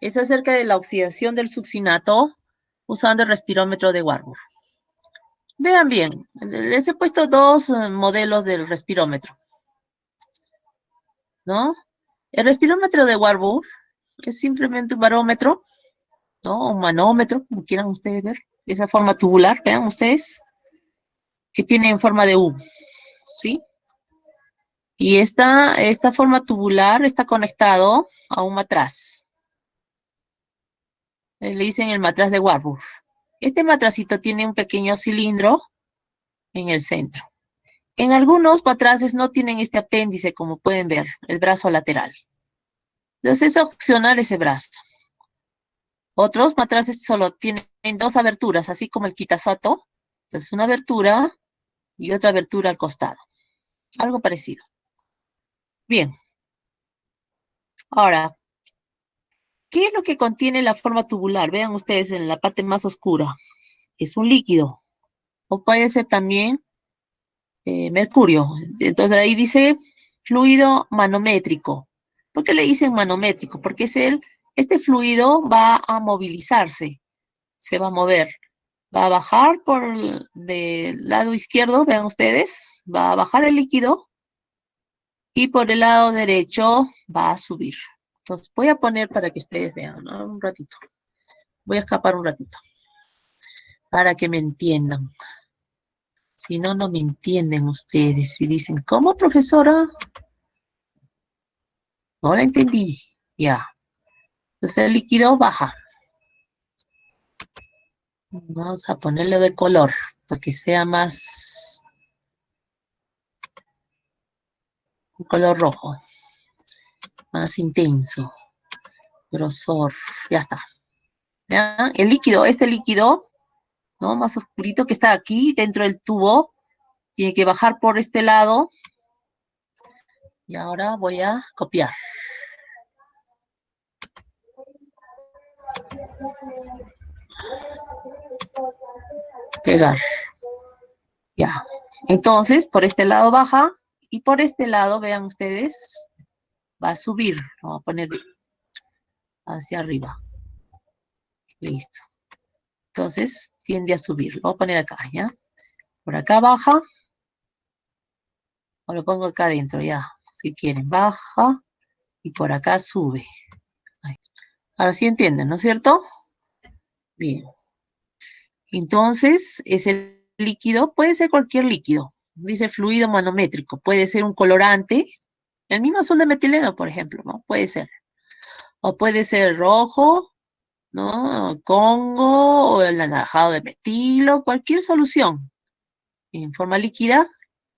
Es acerca de la oxidación del succinato usando el respirómetro de Warburg. Vean bien, les he puesto dos modelos del respirómetro, ¿no? El respirómetro de Warburg es simplemente un barómetro, ¿no? Un manómetro, como quieran ustedes ver. Esa forma tubular, vean ustedes, que tiene en forma de U, ¿sí? Y esta forma tubular está conectado a un matraz. Le dicen el matraz de Warburg. Este matracito tiene un pequeño cilindro en el centro. En algunos matraces no tienen este apéndice, como pueden ver, el brazo lateral. Entonces es opcional ese brazo. Otros matraces solo tienen dos aberturas, así como el Kitasato. Entonces una abertura y otra abertura al costado. Algo parecido. Bien. Ahora, ¿qué es lo que contiene la forma tubular? Vean ustedes en la parte más oscura. Es un líquido. O puede ser también mercurio. Entonces ahí dice fluido manométrico. ¿Por qué le dicen manométrico? Porque este fluido va a movilizarse, se va a mover. Va a bajar del lado izquierdo, vean ustedes, va a bajar el líquido y por el lado derecho va a subir. Entonces voy a poner para que ustedes vean, ¿no? Un ratito. Voy a escapar un ratito para que me entiendan. Si no, no me entienden ustedes. Si dicen, ¿cómo, profesora? No la entendí. Ya. Entonces el líquido baja. Vamos a ponerle de color para que sea más un color rojo, más intenso, grosor. Ya está. ¿Ya? El líquido, este líquido, ¿no? Más oscurito que está aquí dentro del tubo, tiene que bajar por este lado. Y ahora voy a copiar. Pegar. Ya. Entonces, por este lado baja y por este lado, vean ustedes, va a subir. Lo voy a poner hacia arriba. Listo. Entonces, tiende a subir. Lo voy a poner acá, ¿ya? Por acá baja. O lo pongo acá adentro, ya. Si quieren, baja. Y por acá sube. Ahí. Ahora sí entienden, ¿no es cierto? Bien. Entonces, ese líquido puede ser cualquier líquido. Dice fluido manométrico. Puede ser un colorante. El mismo azul de metileno, por ejemplo, ¿no? Puede ser. O puede ser rojo, ¿no? Congo, o el anaranjado de metilo, cualquier solución en forma líquida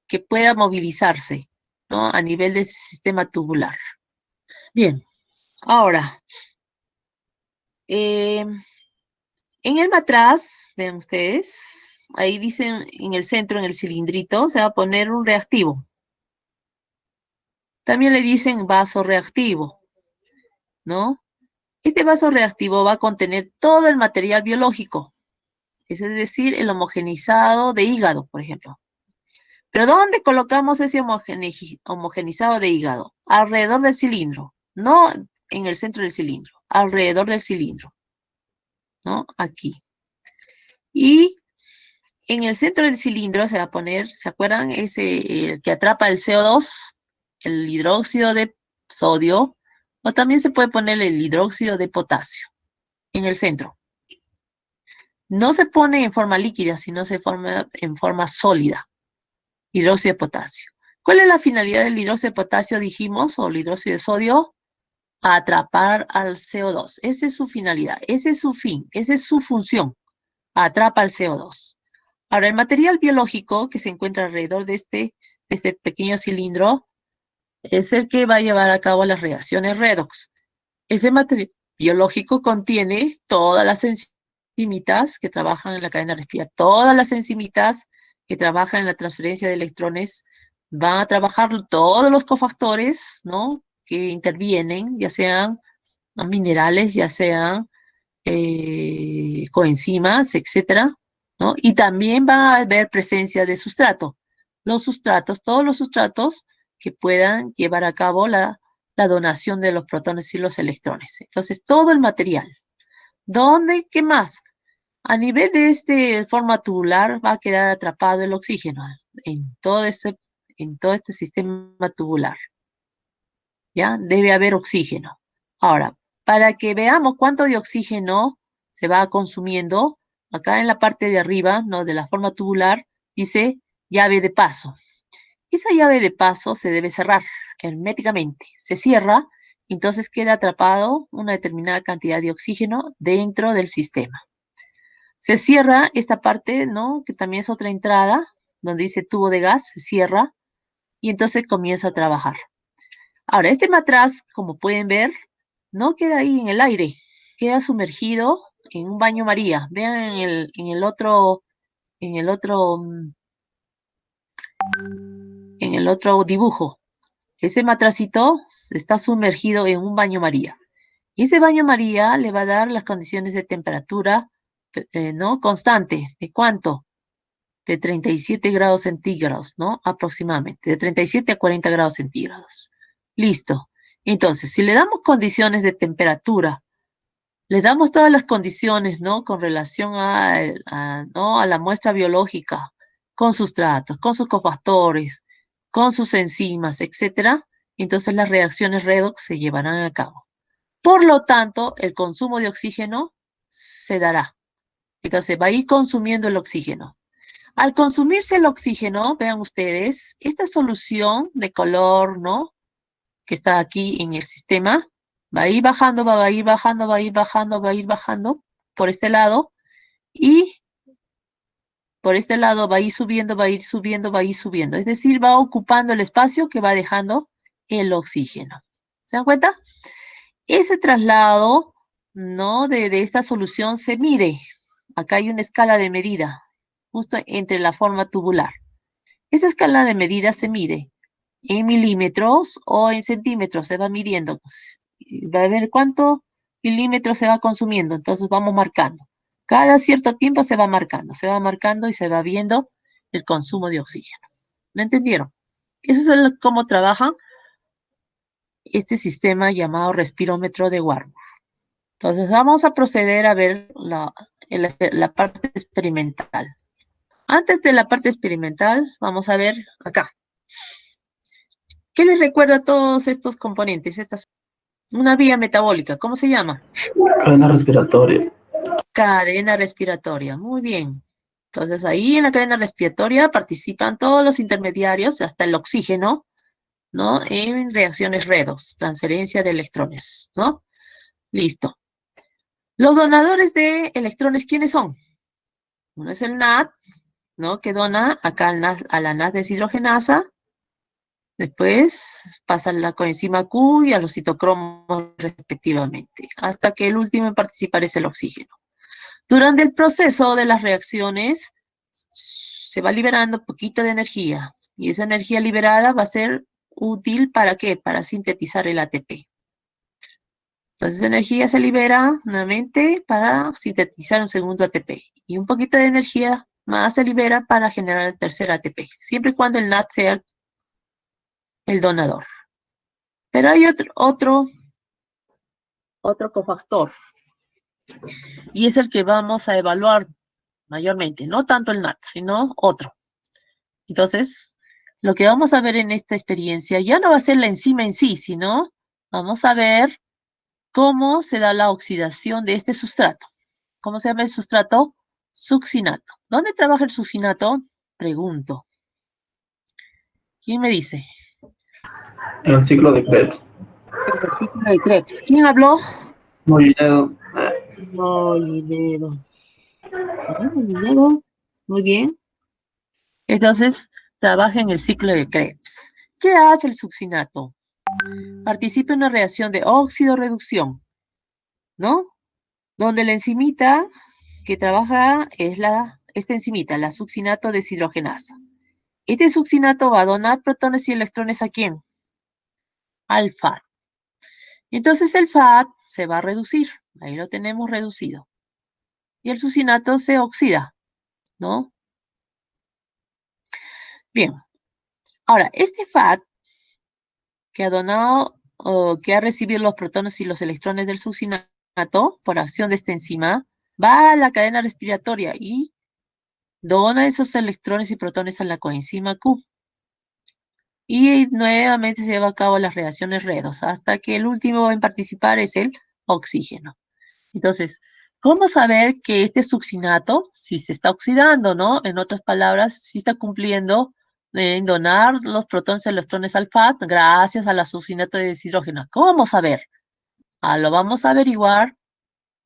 que pueda movilizarse, ¿no? A nivel del sistema tubular. Bien, ahora, en el matraz, vean ustedes, ahí dicen en el centro, en el cilindrito, se va a poner un reactivo. También le dicen vaso reactivo, ¿no? Este vaso reactivo va a contener todo el material biológico, es decir, el homogenizado de hígado, por ejemplo. Pero ¿dónde colocamos ese homogenizado de hígado? Alrededor del cilindro, no en el centro del cilindro, alrededor del cilindro, ¿no? Aquí. Y en el centro del cilindro se va a poner, ¿se acuerdan? Ese que atrapa el CO2, el hidróxido de sodio, o también se puede poner el hidróxido de potasio en el centro. No se pone en forma líquida, sino se forma en forma sólida, hidróxido de potasio. ¿Cuál es la finalidad del hidróxido de potasio, dijimos, o el hidróxido de sodio? Atrapar al CO2. Esa es su finalidad, ese es su fin, esa es su función. Atrapa al CO2. Ahora, el material biológico que se encuentra alrededor de este pequeño cilindro es el que va a llevar a cabo las reacciones redox. Ese material biológico contiene todas las enzimitas que trabajan en la cadena respiratoria, todas las enzimitas que trabajan en la transferencia de electrones, van a trabajar todos los cofactores, ¿no? Que intervienen, ya sean minerales, ya sean coenzimas, etcétera, ¿no? Y también va a haber presencia de sustrato. Los sustratos, todos los sustratos que puedan llevar a cabo la donación de los protones y los electrones. Entonces, todo el material. ¿Dónde? ¿Qué más? A nivel de forma tubular va a quedar atrapado el oxígeno en todo este sistema tubular. ¿Ya? Debe haber oxígeno. Ahora, para que veamos cuánto de oxígeno se va consumiendo, acá en la parte de arriba, ¿no? De la forma tubular, dice llave de paso. Esa llave de paso se debe cerrar herméticamente. Se cierra, entonces queda atrapado una determinada cantidad de oxígeno dentro del sistema. Se cierra esta parte, ¿no? Que también es otra entrada, donde dice tubo de gas, se cierra y entonces comienza a trabajar. Ahora, este matraz, como pueden ver, no queda ahí en el aire, queda sumergido en un baño María. Vean en el otro, en el otro dibujo. Ese matracito está sumergido en un baño María. Y ese baño María le va a dar las condiciones de temperatura, ¿no? Constante. ¿De cuánto? De 37 grados centígrados, ¿no? Aproximadamente. De 37 a 40 grados centígrados. Listo. Entonces, si le damos condiciones de temperatura, le damos todas las condiciones, ¿no? Con relación ¿no? a la muestra biológica, con sustratos, con sus cofactores, con sus enzimas, etcétera, entonces las reacciones redox se llevarán a cabo. Por lo tanto, el consumo de oxígeno se dará. Entonces, va a ir consumiendo el oxígeno. Al consumirse el oxígeno, vean ustedes, esta solución de color, ¿no? Que está aquí en el sistema, va a ir bajando, va a ir bajando, va a ir bajando, va a ir bajando por este lado y por este lado va a ir subiendo, va a ir subiendo, va a ir subiendo. Es decir, va ocupando el espacio que va dejando el oxígeno. ¿Se dan cuenta? Ese traslado, ¿no? de esta solución se mide. Acá hay una escala de medida, justo entre la forma tubular. Esa escala de medida se mide en milímetros o en centímetros, se va midiendo. Va a ver cuánto milímetros se va consumiendo, entonces vamos marcando. Cada cierto tiempo se va marcando y se va viendo el consumo de oxígeno. ¿Me entendieron? Eso es cómo trabaja este sistema llamado respirómetro de Warburg. Entonces vamos a proceder a ver la parte experimental. Antes de la parte experimental, vamos a ver acá. ¿Qué les recuerda a todos estos componentes? Una vía metabólica, ¿cómo se llama? Cadena respiratoria. Cadena respiratoria, muy bien. Entonces ahí en la cadena respiratoria participan todos los intermediarios, hasta el oxígeno, ¿no? En reacciones redox, transferencia de electrones, ¿no? Listo. Los donadores de electrones, ¿quiénes son? Uno es el NAD, ¿no? Que dona acá a la NAD deshidrogenasa. Después pasa la coenzima Q y a los citocromos respectivamente, hasta que el último en participar es el oxígeno. Durante el proceso de las reacciones se va liberando un poquito de energía y esa energía liberada va a ser útil ¿para qué? Para sintetizar el ATP. Entonces esa energía se libera nuevamente para sintetizar un segundo ATP y un poquito de energía más se libera para generar el tercer ATP, siempre y cuando el NAD sea el donador. Pero hay otro cofactor y es el que vamos a evaluar mayormente, no tanto el NAT, sino otro. Entonces, lo que vamos a ver en esta experiencia ya no va a ser la enzima en sí, sino vamos a ver cómo se da la oxidación de este sustrato. ¿Cómo se llama el sustrato? Succinato. ¿Dónde trabaja el succinato? Pregunto. ¿Quién me dice? En el ciclo de Krebs. En el ciclo de Krebs. ¿Quién habló? Molinero. Molinero. Molinero. Muy bien. Entonces, trabaja en el ciclo de Krebs. ¿Qué hace el succinato? Participa en una reacción de óxido-reducción, ¿no? Donde la enzimita que trabaja es esta enzimita, la succinato deshidrogenasa. Este succinato va a donar protones y electrones ¿a quién? Al FAT. Entonces el FAT se va a reducir, ahí lo tenemos reducido. Y el succinato se oxida, ¿no? Bien, ahora este FAT que ha donado o que ha recibido los protones y los electrones del succinato por acción de esta enzima, va a la cadena respiratoria y dona esos electrones y protones a la coenzima Q. Y nuevamente se lleva a cabo las reacciones redox, hasta que el último en participar es el oxígeno. Entonces, ¿cómo saber que este succinato, si se está oxidando, ¿no? En otras palabras, si está cumpliendo en donar los protones y electrones al FAT gracias a la succinato de deshidrógeno? ¿Cómo saber? Lo vamos a averiguar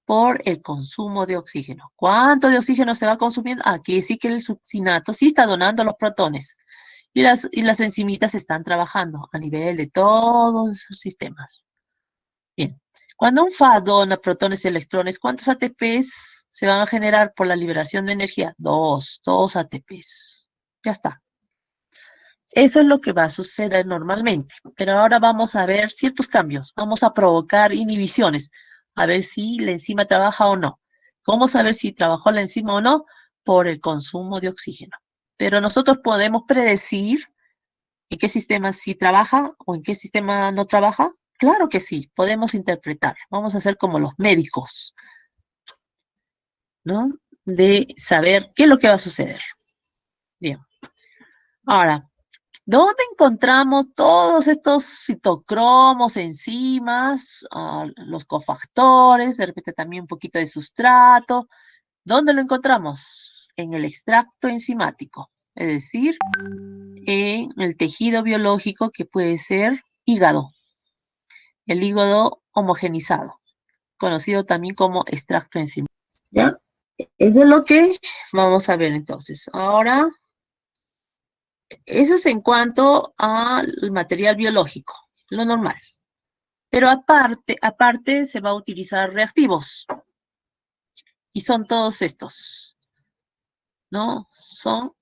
por el consumo de oxígeno. ¿Cuánto de oxígeno se va consumiendo? Aquí sí que el succinato sí está donando los protones. Y las enzimitas están trabajando a nivel de todos los sistemas. Bien. Cuando un FAD dona protones y electrones, ¿cuántos ATPs se van a generar por la liberación de energía? Dos ATPs. Ya está. Eso es lo que va a suceder normalmente. Pero ahora vamos a ver ciertos cambios. Vamos a provocar inhibiciones. A ver si la enzima trabaja o no. ¿Cómo saber si trabajó la enzima o no? Por el consumo de oxígeno. Pero nosotros podemos predecir en qué sistema sí trabaja o en qué sistema no trabaja. Claro que sí, podemos interpretar. Vamos a ser como los médicos, ¿no? De saber qué es lo que va a suceder. Bien. Ahora, ¿dónde encontramos todos estos citocromos, enzimas, los cofactores, de repente también un poquito de sustrato? ¿Dónde lo encontramos? En el extracto enzimático, es decir, en el tejido biológico que puede ser hígado, el hígado homogenizado, conocido también como extracto enzimático. ¿Ya? Eso es lo que vamos a ver entonces. Ahora, eso es en cuanto al material biológico, lo normal. Pero aparte se va a utilizar reactivos. Y son todos estos, ¿no? Son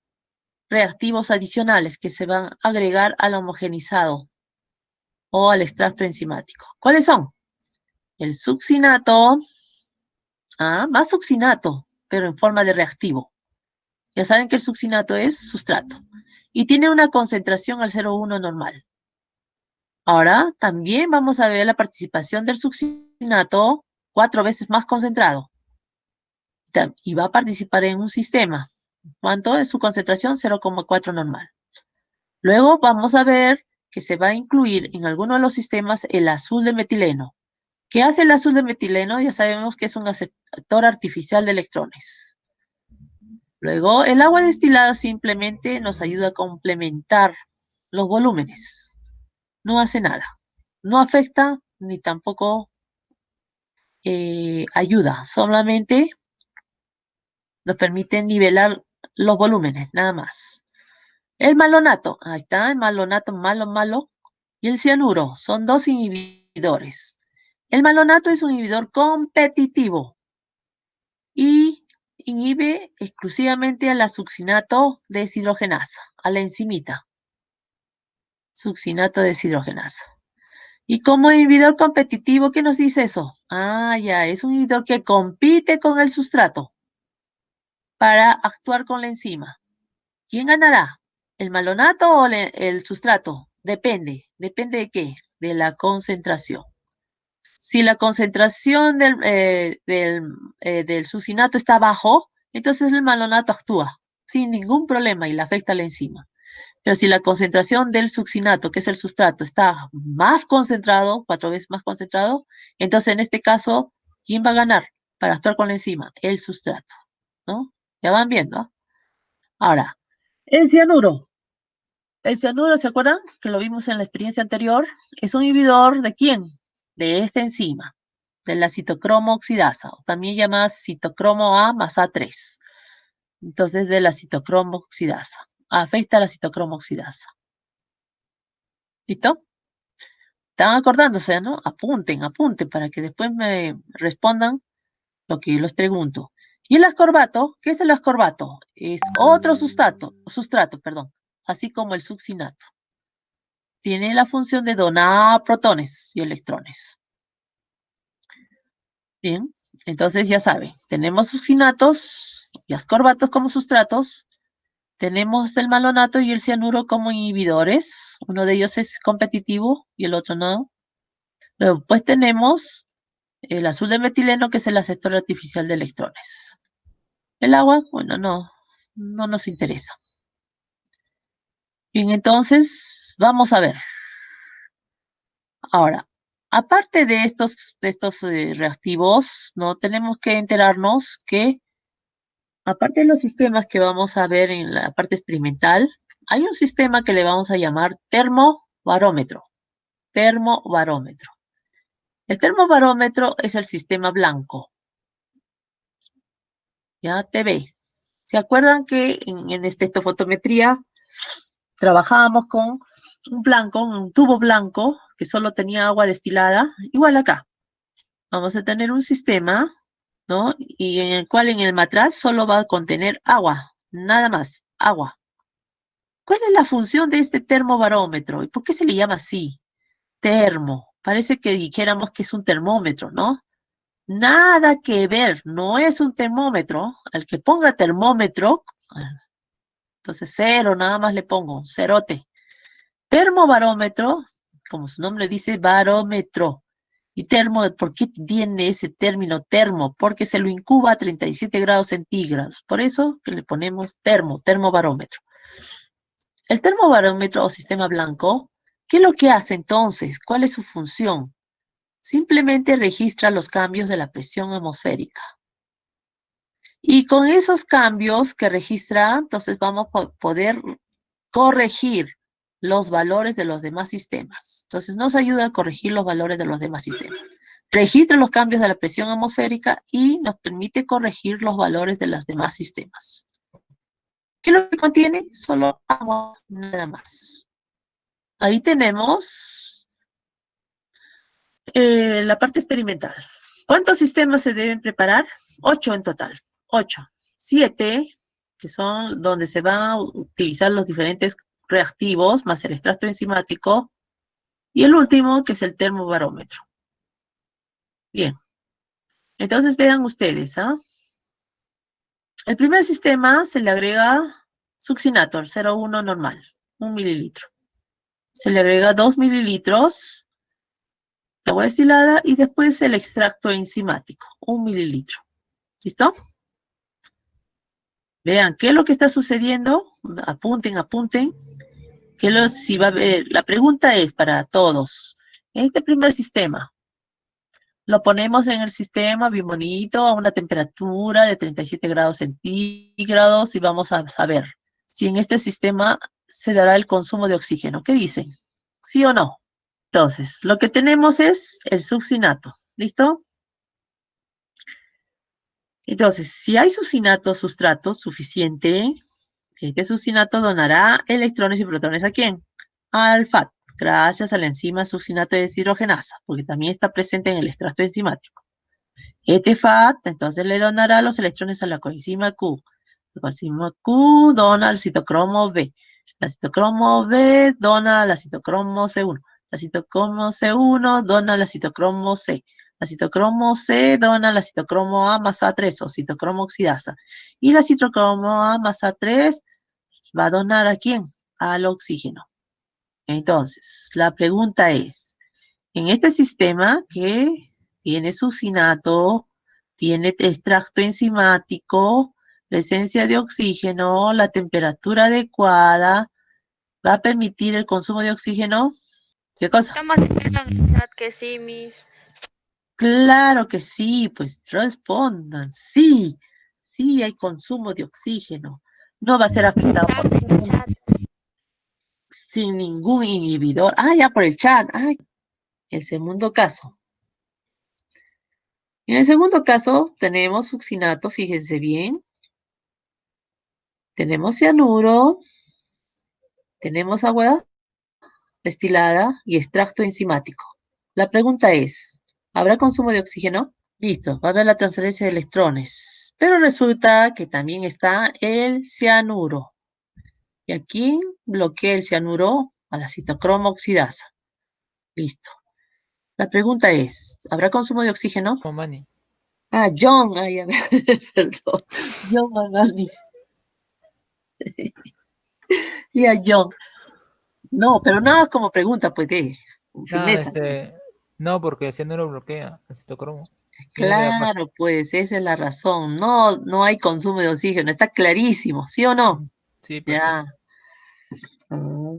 reactivos adicionales que se van a agregar al homogenizado o al extracto enzimático. ¿Cuáles son? El succinato, más succinato, pero en forma de reactivo. Ya saben que el succinato es sustrato y tiene una concentración al 0,1 normal. Ahora también vamos a ver la participación del succinato 4 veces más concentrado y va a participar en un sistema. ¿Cuánto es su concentración? 0,4 normal. Luego vamos a ver que se va a incluir en alguno de los sistemas el azul de metileno. ¿Qué hace el azul de metileno? Ya sabemos que es un aceptor artificial de electrones. Luego, el agua destilada simplemente nos ayuda a complementar los volúmenes. No hace nada. No afecta ni tampoco ayuda. Solamente nos permite nivelar los volúmenes, nada más. El malonato, ahí está, el malonato malo. Y el cianuro, son dos inhibidores. El malonato es un inhibidor competitivo y inhibe exclusivamente a la succinato deshidrogenasa, a la enzimita, succinato deshidrogenasa. Y como inhibidor competitivo, ¿qué nos dice eso? Ya, es un inhibidor que compite con el sustrato para actuar con la enzima. ¿Quién ganará? ¿El malonato o el sustrato? Depende de qué, de la concentración. Si la concentración del succinato está bajo, entonces el malonato actúa sin ningún problema y le afecta a la enzima. Pero si la concentración del succinato, que es el sustrato, está más concentrado, 4 veces más concentrado, entonces en este caso, ¿quién va a ganar para actuar con la enzima? El sustrato, ¿no? Ya van viendo. Ahora, el cianuro. El cianuro, ¿se acuerdan? Que lo vimos en la experiencia anterior. Es un inhibidor ¿de quién? De esta enzima, de la citocromo oxidasa, o también llamada citocromo A más A3. Entonces, de la citocromo oxidasa. Afecta a la citocromo oxidasa. ¿Listo? ¿Están acordándose, no? Apunten para que después me respondan lo que yo les pregunto. ¿Y el ascorbato? ¿Qué es el ascorbato? Es otro sustrato, perdón, así como el succinato. Tiene la función de donar protones y electrones. Bien, entonces ya saben, tenemos succinatos y ascorbatos como sustratos, tenemos el malonato y el cianuro como inhibidores, uno de ellos es competitivo y el otro no. Luego, pues tenemos el azul de metileno, que es el aceptor artificial de electrones. El agua, bueno, no nos interesa. Bien, entonces, vamos a ver. Ahora, aparte de estos reactivos, no tenemos que enterarnos que, aparte de los sistemas que vamos a ver en la parte experimental, hay un sistema que le vamos a llamar termobarómetro. Termobarómetro. El termobarómetro es el sistema blanco. Ya te ve. ¿Se acuerdan que en espectrofotometría trabajábamos con un tubo blanco que solo tenía agua destilada? Igual acá. Vamos a tener un sistema, ¿no? Y en el cual en el matraz solo va a contener agua, nada más, agua. ¿Cuál es la función de este termobarómetro? ¿Y por qué se le llama así? Termo. Parece que dijéramos que es un termómetro, ¿no? Nada que ver, no es un termómetro. Al que ponga termómetro, entonces cero, nada más le pongo, cerote. Termobarómetro, como su nombre dice, barómetro. Y termo, ¿por qué viene ese término termo? Porque se lo incuba a 37 grados centígrados. Por eso que le ponemos termobarómetro. El termobarómetro o sistema blanco, ¿qué es lo que hace entonces? ¿Cuál es su función? Simplemente registra los cambios de la presión atmosférica. Y con esos cambios que registra, entonces vamos a poder corregir los valores de los demás sistemas. Entonces nos ayuda a corregir los valores de los demás sistemas. Registra los cambios de la presión atmosférica y nos permite corregir los valores de los demás sistemas. ¿Qué es lo que contiene? Solo agua, nada más. Ahí tenemos la parte experimental. ¿Cuántos sistemas se deben preparar? 8 en total. 8. 7, que son donde se van a utilizar los diferentes reactivos, más el extracto enzimático. Y el último, que es el termobarómetro. Bien. Entonces vean ustedes, ¿ah? El primer sistema se le agrega succinato, el 0,1 normal, 1 mililitro. Se le agrega 2 mililitros de agua destilada y después el extracto enzimático, 1 mililitro. ¿Listo? Vean, ¿qué es lo que está sucediendo? Apunten, apunten. Si va a ver, la pregunta es para todos. En este primer sistema, lo ponemos en el sistema bien bonito a una temperatura de 37 grados centígrados y vamos a saber si en este sistema se dará el consumo de oxígeno. ¿Qué dicen? ¿Sí o no? Entonces, lo que tenemos es el succinato. ¿Listo? Entonces, si hay sustrato suficiente, este succinato donará electrones y protones ¿a quién? Al FAT, gracias a la enzima succinato deshidrogenasa, porque también está presente en el extracto enzimático. Este FAT entonces le donará los electrones a la coenzima Q. La coenzima Q dona al citocromo B. La citocromo B dona a la citocromo C1. La citocromo C1 dona a la citocromo C. La citocromo C dona a la citocromo A más A3 o citocromo oxidasa. Y la citocromo A más A3 va a donar ¿a quién? Al oxígeno. Entonces, la pregunta es, en este sistema que tiene succinato, tiene extracto enzimático, presencia de oxígeno, la temperatura adecuada, ¿va a permitir el consumo de oxígeno? ¿Qué cosa? Estamos diciendo en el chat que sí, Miss. Claro que sí, pues respondan, sí, sí hay consumo de oxígeno. No va a ser afectado por sin ningún inhibidor. Ah, ya por el chat. Ay, el segundo caso. En el segundo caso tenemos succinato, fíjense bien. Tenemos cianuro, tenemos agua destilada y extracto enzimático. La pregunta es, ¿habrá consumo de oxígeno? Listo, va a haber la transferencia de electrones. Pero resulta que también está el cianuro. Y aquí bloquea el cianuro a la citocromo oxidasa. Listo. La pregunta es, ¿habrá consumo de oxígeno? Momani. Ah, John, ay, perdón. John Mamani. Sí, a John. No, pero nada como pregunta, pues, de No, firmeza. No, porque ese no lo bloquea, el citocromo. Tiene que haber más. Claro, pues esa es la razón. No, no hay consumo de oxígeno, está clarísimo, ¿sí o no? Sí, perfecto. Ya. Ah,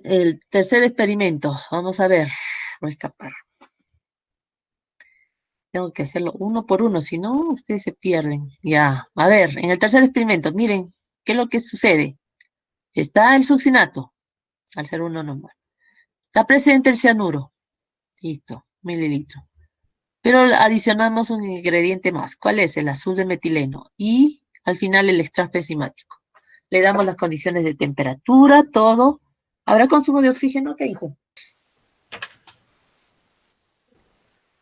el tercer experimento, vamos a ver, voy a escapar. Tengo que hacerlo uno por uno, si no, ustedes se pierden. Ya, a ver, en el tercer experimento, miren, ¿qué es lo que sucede? Está el succinato, al ser uno normal. Está presente el cianuro, listo, mililitro. Pero adicionamos un ingrediente más. ¿Cuál es? El azul de metileno. Y al final el extracto enzimático. Le damos las condiciones de temperatura, todo. ¿Habrá consumo de oxígeno? ¿Qué hijo?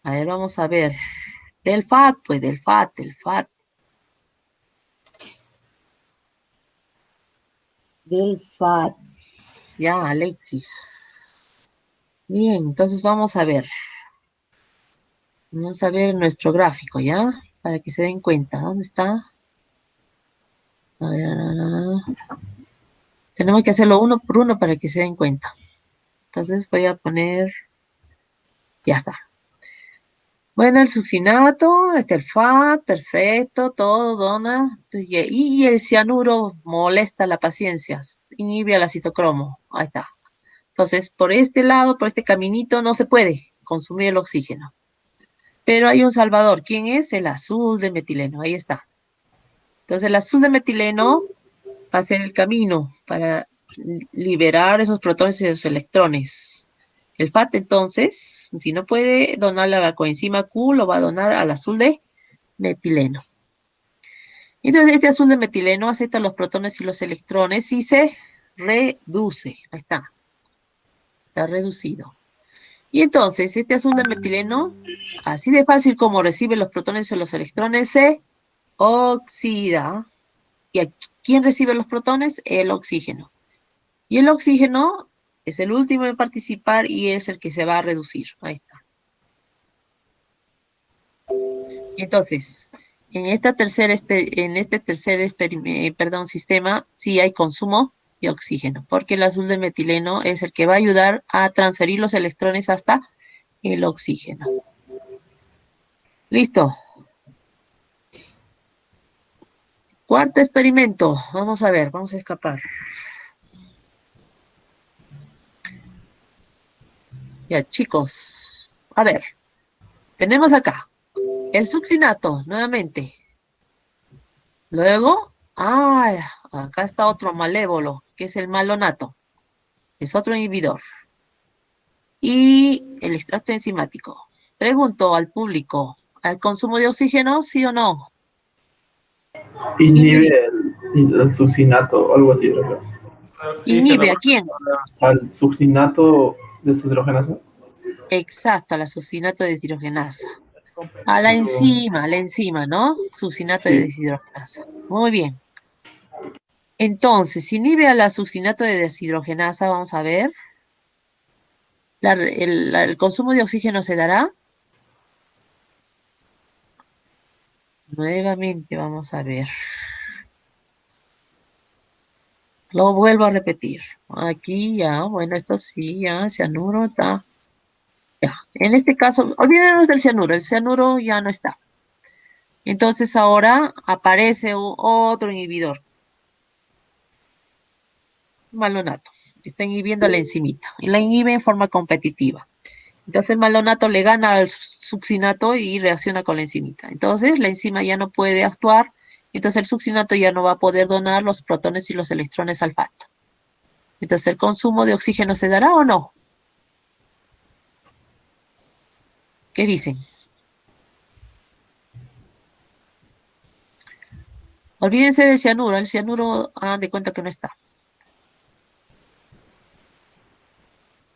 A ver, vamos a ver. Del FAT, pues del FAT, del FAT. Del FAT. Ya, Alexis. Bien, entonces vamos a ver. Vamos a ver nuestro gráfico, ¿ya? Para que se den cuenta. ¿Dónde está? A ver, tenemos que hacerlo uno por uno para que se den cuenta. Entonces voy a poner, ya está. Bueno, el succinato, el FAT, perfecto, todo dona. Y el cianuro molesta la paciencia, inhibe al acitocromo. Ahí está. Entonces, por este lado, por este caminito, no se puede consumir el oxígeno. Pero hay un salvador. ¿Quién es? El azul de metileno. Ahí está. Entonces, el azul de metileno va a ser el camino para liberar esos protones y esos electrones. El FAT, entonces, si no puede donarle a la coenzima Q, lo va a donar al azul de metileno. Entonces, este azul de metileno acepta los protones y los electrones y se reduce. Ahí está. Está reducido. Y entonces, este azul de metileno, así de fácil como recibe los protones y los electrones, se oxida. ¿Y aquí, quién recibe los protones? El oxígeno. Y el oxígeno es el último en participar y es el que se va a reducir. Ahí está. Entonces, en este tercer sistema, sí hay consumo de oxígeno, porque el azul de metileno es el que va a ayudar a transferir los electrones hasta el oxígeno. Listo. Cuarto experimento. Vamos a ver, vamos a escapar. Ya, chicos. A ver, tenemos acá el succinato, nuevamente. Luego, acá está otro malévolo, que es el malonato. Es otro inhibidor. Y el extracto enzimático. Pregunto al público, ¿al consumo de oxígeno, sí o no? Inhibe el succinato o algo así, ¿verdad? ¿Inhibe a quién? Al succinato deshidrogenasa. Exacto, a la succinato de deshidrogenasa. Pero, A la enzima, ¿no? Succinato de sí, deshidrogenasa. Muy bien. Entonces, si inhibe a la succinato de deshidrogenasa, vamos a ver. El consumo de oxígeno se dará. Nuevamente, vamos a ver. Lo vuelvo a repetir. Aquí ya, bueno, esto sí, ya, cianuro está. Ya. En este caso, olvídenos del cianuro. El cianuro ya no está. Entonces ahora aparece otro inhibidor. Malonato. Está inhibiendo a la enzimita. Y la inhibe en forma competitiva. Entonces el malonato le gana al succinato y reacciona con la enzimita. Entonces la enzima ya no puede actuar. Entonces el succinato ya no va a poder donar los protones y los electrones al FAT. Entonces el consumo de oxígeno se dará o no. ¿Qué dicen? Olvídense del cianuro. El cianuro, hagan de cuenta que no está.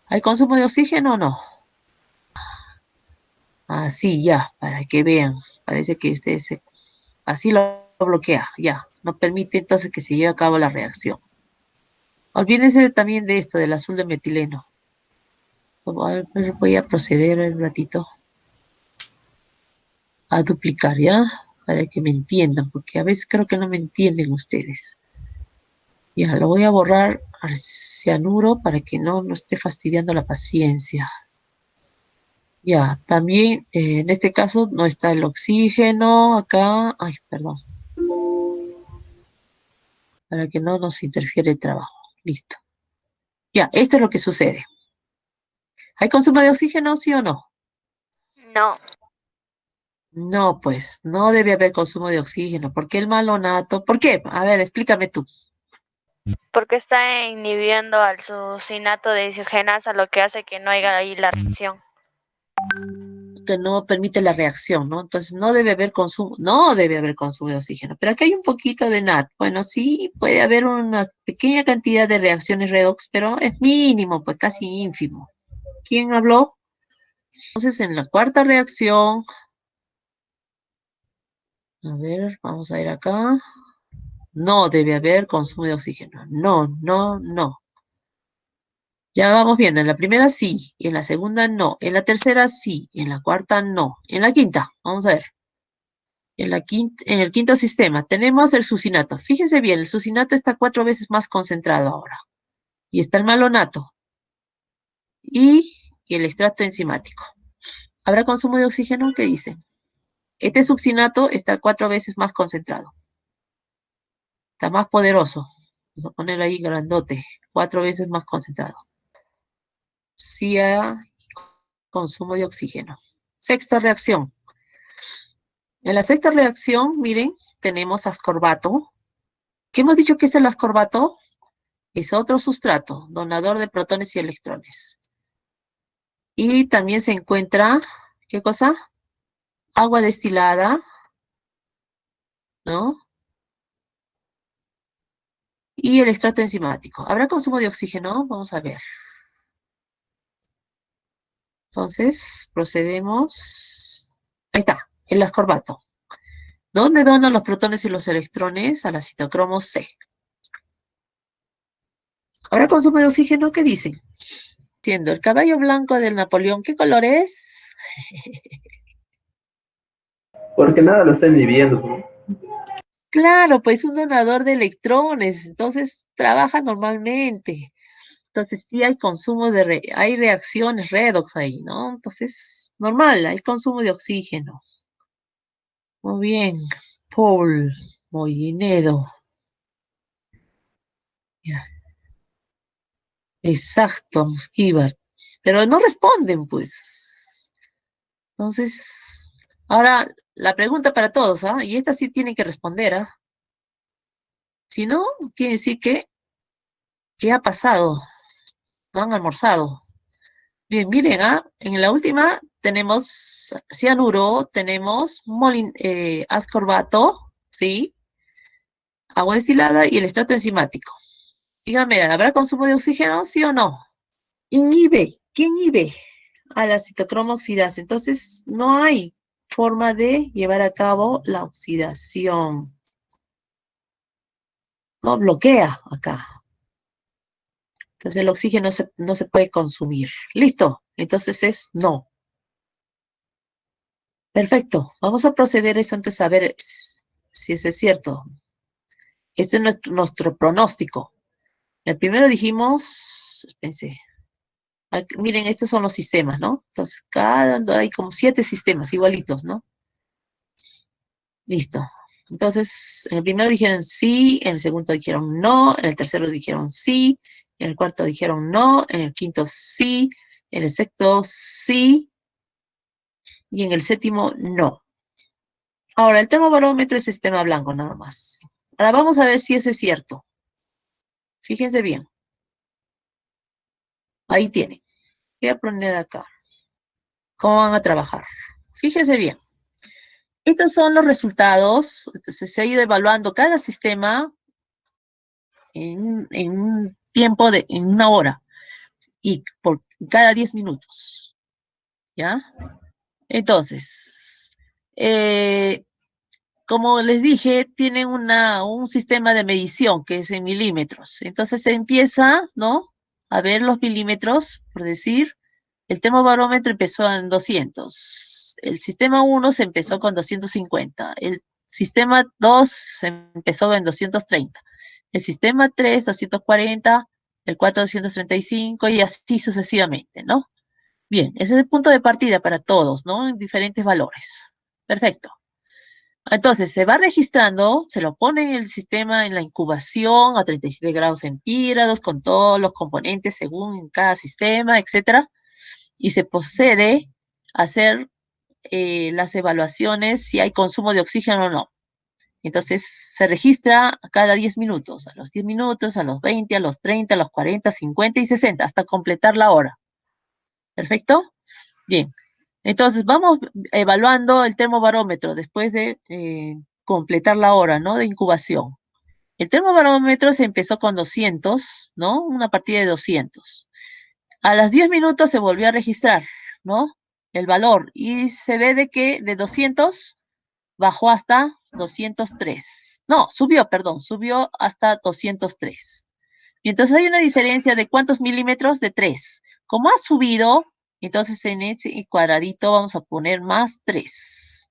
¿Hay consumo de oxígeno o no? Así, ya, para que vean. Parece que así lo bloquea, ya. No permite entonces que se lleve a cabo la reacción. Olvídense también de esto, del azul de metileno. Voy a proceder un ratito a duplicar, ¿ya? Para que me entiendan, porque a veces creo que no me entienden ustedes. Ya, lo voy a borrar al cianuro para que no esté fastidiando la paciencia. Ya, también en este caso no está el oxígeno acá. Ay, perdón. Para que no nos interfiere el trabajo. Listo. Ya, esto es lo que sucede. ¿Hay consumo de oxígeno, sí o no? No, No, pues, no debe haber consumo de oxígeno. ¿Por qué el malonato? ¿Por qué? A ver, explícame tú. porque está inhibiendo al sucinato de isogenasa, lo que hace que no haya ahí la reacción. Que no permite la reacción, ¿no? Entonces no debe haber consumo de oxígeno. Pero aquí hay un poquito de NAT. Bueno, sí, puede haber una pequeña cantidad de reacciones redox, pero es mínimo, pues casi ínfimo. ¿Quién habló? Entonces, en la cuarta reacción, a ver, vamos a ir acá. No debe haber consumo de oxígeno. No, no, no. Ya vamos viendo, en la primera sí, en la segunda no, en la tercera sí, en la cuarta no, en la quinta, vamos a ver. En el quinto sistema tenemos el sucinato. Fíjense bien, el sucinato está 4 veces más concentrado ahora. Y está el malonato y, y el extracto enzimático. ¿Habrá consumo de oxígeno? ¿Qué dicen? Este succinato está 4 veces más concentrado. Está más poderoso. Vamos a ponerlo ahí grandote. 4 veces más concentrado. Sí hay consumo de oxígeno. Sexta reacción. En la sexta reacción, miren, tenemos ascorbato. ¿Qué hemos dicho que es el ascorbato? Es otro sustrato, donador de protones y electrones. Y también se encuentra, ¿qué cosa? Agua destilada, ¿no? Y el extracto enzimático. ¿Habrá consumo de oxígeno? Vamos a ver. Entonces, procedemos. Ahí está, el ascorbato. ¿Dónde donan los protones y los electrones? A la citocromo C. ¿Habrá consumo de oxígeno? ¿Qué dicen? Siendo el caballo blanco del Napoleón, ¿qué color es? Porque nada lo están dividiendo, ¿no? Claro, pues un donador de electrones, entonces trabaja normalmente. Entonces sí hay consumo hay reacciones redox ahí, ¿no? Entonces, normal, hay consumo de oxígeno. Muy bien, Paul Mollinedo. Ya, exacto, Mosquíbar. Pero no responden, pues. Entonces, ahora la pregunta para todos, ¿ah? Y esta sí tienen que responder, ¿ah? Si no, quiere decir que, ¿qué ha pasado? No han almorzado. Bien, miren, ¿ah? En la última tenemos cianuro, tenemos ascorbato, ¿sí? Agua destilada y el extracto enzimático. Dígame, ¿habrá consumo de oxígeno, sí o no? Inhibe, ¿qué inhibe? A la citocromo oxidasa. Entonces, no hay forma de llevar a cabo la oxidación. No bloquea acá. Entonces, el oxígeno no se puede consumir. ¿Listo? Entonces es no. Perfecto. Vamos a proceder eso antes a ver si eso es cierto. Este es nuestro pronóstico. El primero dijimos, pensé, miren, estos son los sistemas, ¿no? Entonces, hay como 7 sistemas igualitos, ¿no? Listo. Entonces, en el primero dijeron sí, en el segundo dijeron no, en el tercero dijeron sí, en el cuarto dijeron no, en el quinto sí, en el sexto sí, y en el séptimo no. Ahora, el termobarómetro es sistema blanco nada más. Ahora vamos a ver si eso es cierto. Fíjense bien. Ahí tienen. Voy a poner acá. ¿Cómo van a trabajar? Fíjense bien. Estos son los resultados. Se ha ido evaluando cada sistema en un tiempo en 1 hora y por cada 10 minutos. ¿Ya? Entonces, como les dije, tienen un sistema de medición que es en milímetros. Entonces se empieza, ¿no? A ver los milímetros, por decir, el termobarómetro empezó en 200. El sistema 1 se empezó con 250. El sistema 2 se empezó en 230. El sistema 3, 240. El 4, 235 y así sucesivamente, ¿no? Bien, ese es el punto de partida para todos, ¿no? En diferentes valores. Perfecto. Entonces, se va registrando, se lo pone en el sistema en la incubación a 37 grados centígrados con todos los componentes según en cada sistema, etcétera. Y se procede a hacer las evaluaciones si hay consumo de oxígeno o no. Entonces, se registra cada 10 minutos, a los 10 minutos, a los 20, a los 30, a los 40, 50 y 60, hasta completar la hora. ¿Perfecto? Bien. Entonces, vamos evaluando el termobarómetro después de completar la hora, ¿no? De incubación. El termobarómetro se empezó con 200, ¿no? Una partida de 200. A los 10 minutos se volvió a registrar, ¿no? El valor. Y se ve de que de 200 bajó hasta 203. No, subió hasta 203. Y entonces hay una diferencia de ¿cuántos milímetros? De 3. Como ha subido, entonces en ese cuadradito vamos a poner más 3.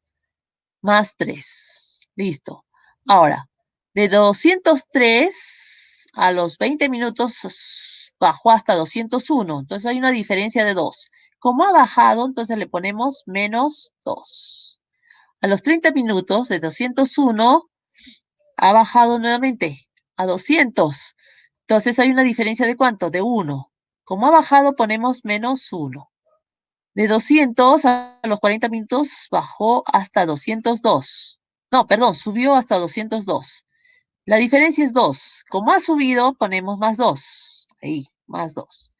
Más 3. Listo. Ahora, de 203 a los 20 minutos bajó hasta 201. Entonces hay una diferencia de 2. Como ha bajado, entonces le ponemos menos 2. A los 30 minutos de 201 ha bajado nuevamente a 200. Entonces hay una diferencia de ¿cuánto? De 1. Como ha bajado, ponemos menos 1. De 200 a los 40 minutos bajó hasta 202. No, perdón, subió hasta 202. La diferencia es 2. Como ha subido, ponemos más 2. Ahí, más 2.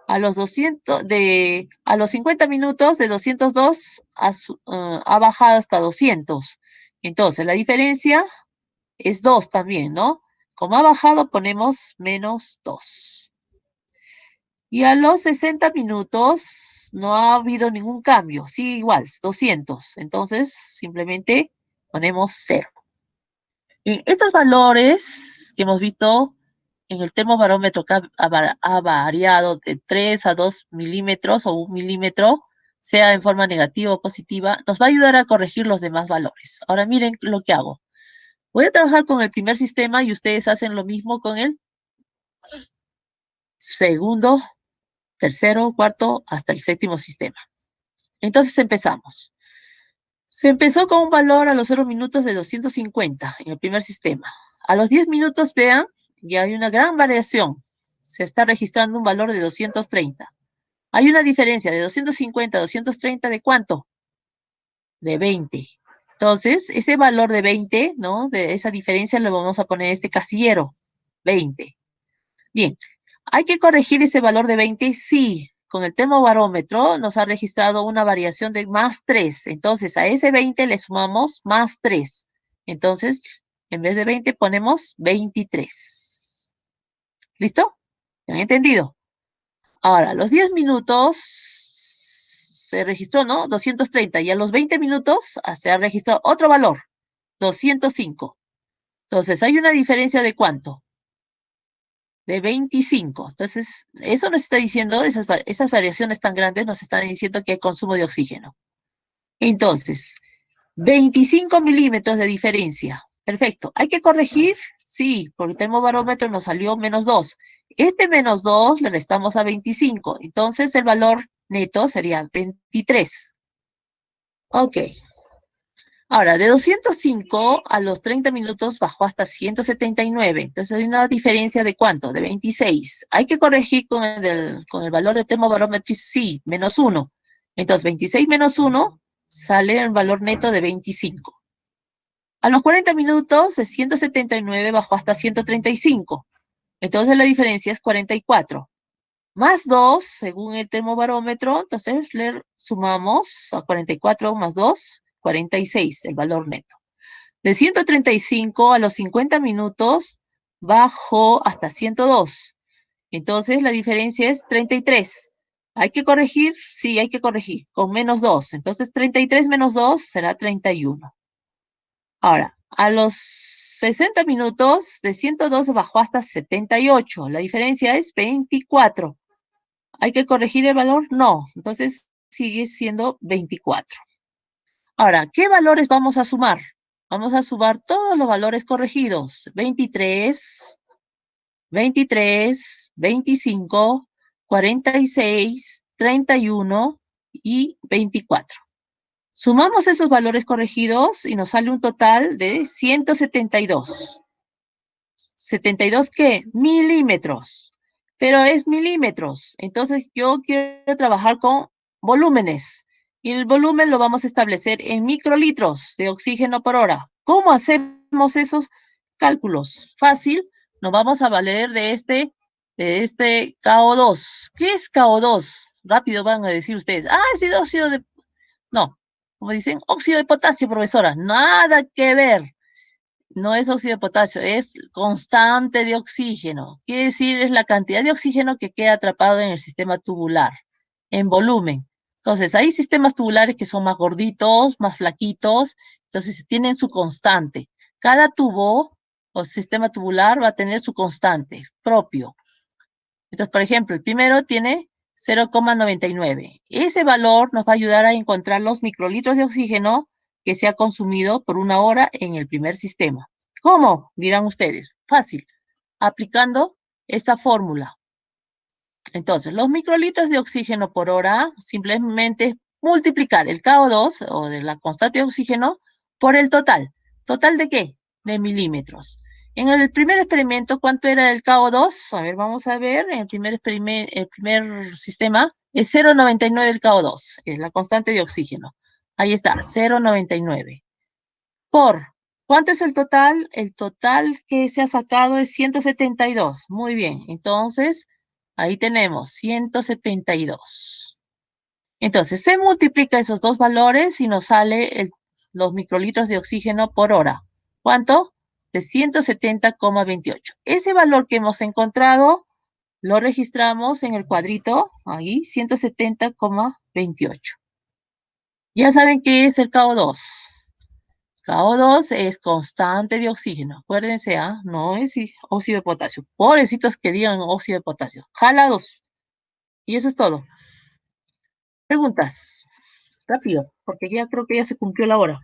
A los 50 minutos de 202 ha bajado hasta 200. Entonces, la diferencia es 2 también, ¿no? Como ha bajado, ponemos menos 2. Y a los 60 minutos no ha habido ningún cambio. Sí, igual, 200. Entonces, simplemente ponemos 0. Estos valores que hemos visto en el termobarómetro que ha variado de 3 a 2 milímetros o 1 milímetro, sea en forma negativa o positiva, nos va a ayudar a corregir los demás valores. Ahora miren lo que hago. Voy a trabajar con el primer sistema y ustedes hacen lo mismo con el segundo, tercero, cuarto, hasta el séptimo sistema. Entonces empezamos. Se empezó con un valor a los 0 minutos de 250 en el primer sistema. A los 10 minutos, vean, ya hay una gran variación. Se está registrando un valor de 230. Hay una diferencia de 250 a 230 ¿de cuánto? De 20. Entonces, ese valor de 20, ¿no? De esa diferencia le vamos a poner este casillero, 20. Bien, ¿hay que corregir ese valor de 20? Sí, con el termobarómetro nos ha registrado una variación de más 3. Entonces, a ese 20 le sumamos más 3. Entonces, en vez de 20 ponemos 23. ¿Listo? ¿Han entendido? Ahora, a los 10 minutos se registró, ¿no? 230. Y a los 20 minutos se ha registrado otro valor, 205. Entonces, hay una diferencia de ¿cuánto? De 25. Entonces, eso nos está diciendo, esas variaciones tan grandes nos están diciendo que hay consumo de oxígeno. Entonces, 25 milímetros de diferencia. Perfecto. ¿Hay que corregir? Sí, porque el termobarómetro nos salió menos 2. Este menos 2 le restamos a 25. Entonces, el valor neto sería 23. Ok. Ahora, de 205 a los 30 minutos bajó hasta 179. Entonces hay una diferencia de ¿cuánto? De 26. Hay que corregir con el valor de termobarómetro, sí, menos 1. Entonces 26 menos 1 sale el valor neto de 25. A los 40 minutos de 179 bajó hasta 135. Entonces la diferencia es 44. Más 2, según el termobarómetro, entonces le sumamos a 44 más 2, 46, el valor neto. De 135 a los 50 minutos bajó hasta 102. Entonces la diferencia es 33. ¿Hay que corregir? Sí, hay que corregir, con menos 2. Entonces 33 menos 2 será 31. Ahora, a los 60 minutos de 102 bajó hasta 78. La diferencia es 24. ¿Hay que corregir el valor? No. Entonces sigue siendo 24. Ahora, ¿qué valores vamos a sumar? Vamos a sumar todos los valores corregidos. 23, 23, 25, 46, 31 y 24. Sumamos esos valores corregidos y nos sale un total de 172. ¿72 qué? Milímetros. Pero es milímetros. Entonces yo quiero trabajar con volúmenes. Y el volumen lo vamos a establecer en microlitros de oxígeno por hora. ¿Cómo hacemos esos cálculos? Fácil. Nos vamos a valer de este KO2. ¿Qué es KO2? Rápido van a decir ustedes. Ah, es óxido de... No, como dicen, óxido de potasio, profesora. Nada que ver. No es óxido de potasio, es constante de oxígeno. Quiere decir, es la cantidad de oxígeno que queda atrapado en el sistema tubular, en volumen. Entonces, hay sistemas tubulares que son más gorditos, más flaquitos, entonces tienen su constante. Cada tubo o sistema tubular va a tener su constante propio. Entonces, por ejemplo, el primero tiene 0,99. Ese valor nos va a ayudar a encontrar los microlitros de oxígeno que se ha consumido por una hora en el primer sistema. ¿Cómo? Dirán ustedes. Fácil. Aplicando esta fórmula. Entonces, los microlitros de oxígeno por hora simplemente es multiplicar el KO2 o de la constante de oxígeno por el total. ¿Total de qué? De milímetros. En el primer experimento, ¿cuánto era el KO2? A ver, vamos a ver. En el primer sistema es 0,99 el KO2, es la constante de oxígeno. Ahí está, 0,99. Por, ¿cuánto es el total? El total que se ha sacado es 172. Muy bien, entonces, ahí tenemos 172. Entonces, se multiplica esos dos valores y nos sale los microlitros de oxígeno por hora. ¿Cuánto? De 170,28. Ese valor que hemos encontrado lo registramos en el cuadrito, ahí, 170,28. Ya saben qué es el KO2. KO2 es constante de oxígeno. Acuérdense, no es óxido de potasio. Pobrecitos que digan óxido de potasio. Jalados. Y eso es todo. Preguntas. Rápido, porque ya creo que ya se cumplió la hora.